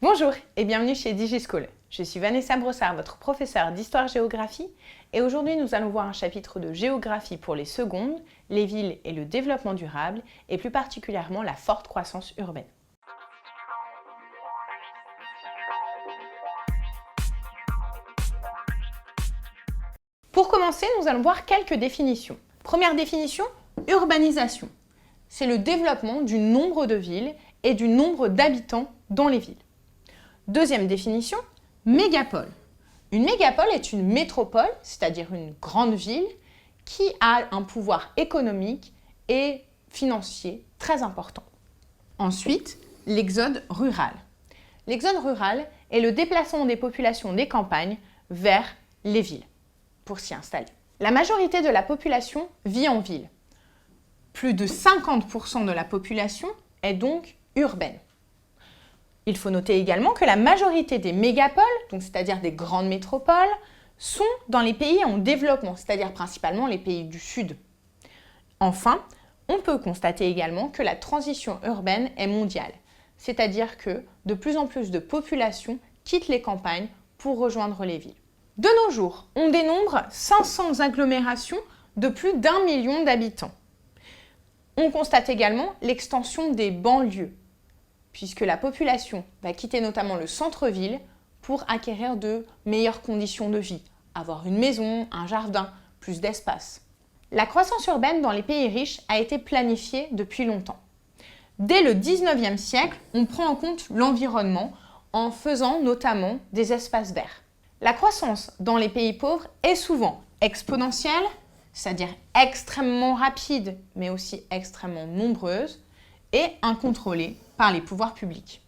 Bonjour et bienvenue chez DigiSchool. Je suis Vanessa Brossard, votre professeure d'histoire-géographie et aujourd'hui nous allons voir un chapitre de géographie pour les secondes, les villes et le développement durable et plus particulièrement la forte croissance urbaine. Pour commencer, nous allons voir quelques définitions. Première définition, urbanisation. C'est le développement du nombre de villes et du nombre d'habitants dans les villes. Deuxième définition, mégapole. Une mégapole est une métropole, c'est-à-dire une grande ville, qui a un pouvoir économique et financier très important. Ensuite, l'exode rural. L'exode rural est le déplacement des populations des campagnes vers les villes pour s'y installer. La majorité de la population vit en ville. Plus de 50% de la population est donc urbaine. Il faut noter également que la majorité des mégapoles, donc c'est-à-dire des grandes métropoles, sont dans les pays en développement, c'est-à-dire principalement les pays du Sud. Enfin, on peut constater également que la transition urbaine est mondiale, c'est-à-dire que de plus en plus de populations quittent les campagnes pour rejoindre les villes. De nos jours, on dénombre 500 agglomérations de plus d'1 million d'habitants. On constate également l'extension des banlieues, puisque la population va quitter notamment le centre-ville pour acquérir de meilleures conditions de vie, avoir une maison, un jardin, plus d'espace. La croissance urbaine dans les pays riches a été planifiée depuis longtemps. Dès le 19e siècle, on prend en compte l'environnement en faisant notamment des espaces verts. La croissance dans les pays pauvres est souvent exponentielle, c'est-à-dire extrêmement rapide, mais aussi extrêmement nombreuse, et incontrôlée par les pouvoirs publics.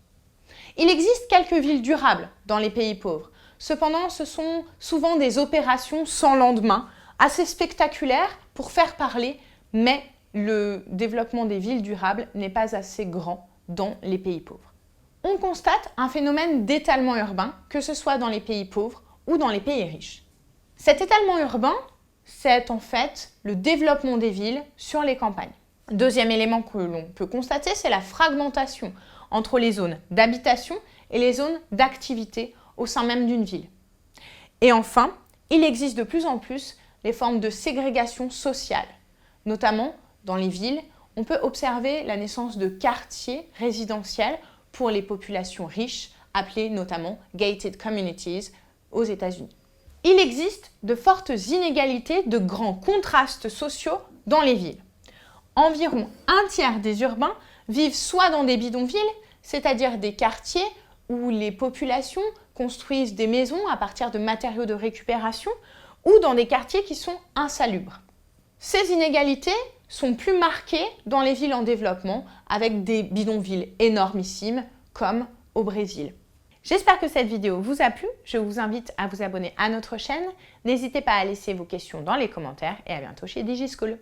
Il existe quelques villes durables dans les pays pauvres. Cependant, ce sont souvent des opérations sans lendemain, assez spectaculaires pour faire parler, mais le développement des villes durables n'est pas assez grand dans les pays pauvres. On constate un phénomène d'étalement urbain, que ce soit dans les pays pauvres ou dans les pays riches. Cet étalement urbain, c'est en fait le développement des villes sur les campagnes. Deuxième élément que l'on peut constater, c'est la fragmentation entre les zones d'habitation et les zones d'activité au sein même d'une ville. Et enfin, il existe de plus en plus les formes de ségrégation sociale. Notamment, dans les villes, on peut observer la naissance de quartiers résidentiels pour les populations riches, appelés notamment gated communities aux États-Unis. Il existe de fortes inégalités, de grands contrastes sociaux dans les villes. Environ un tiers des urbains vivent soit dans des bidonvilles, c'est-à-dire des quartiers où les populations construisent des maisons à partir de matériaux de récupération, ou dans des quartiers qui sont insalubres. Ces inégalités sont plus marquées dans les villes en développement, avec des bidonvilles énormissimes, comme au Brésil. J'espère que cette vidéo vous a plu. Je vous invite à vous abonner à notre chaîne. N'hésitez pas à laisser vos questions dans les commentaires et à bientôt chez DigiSchool.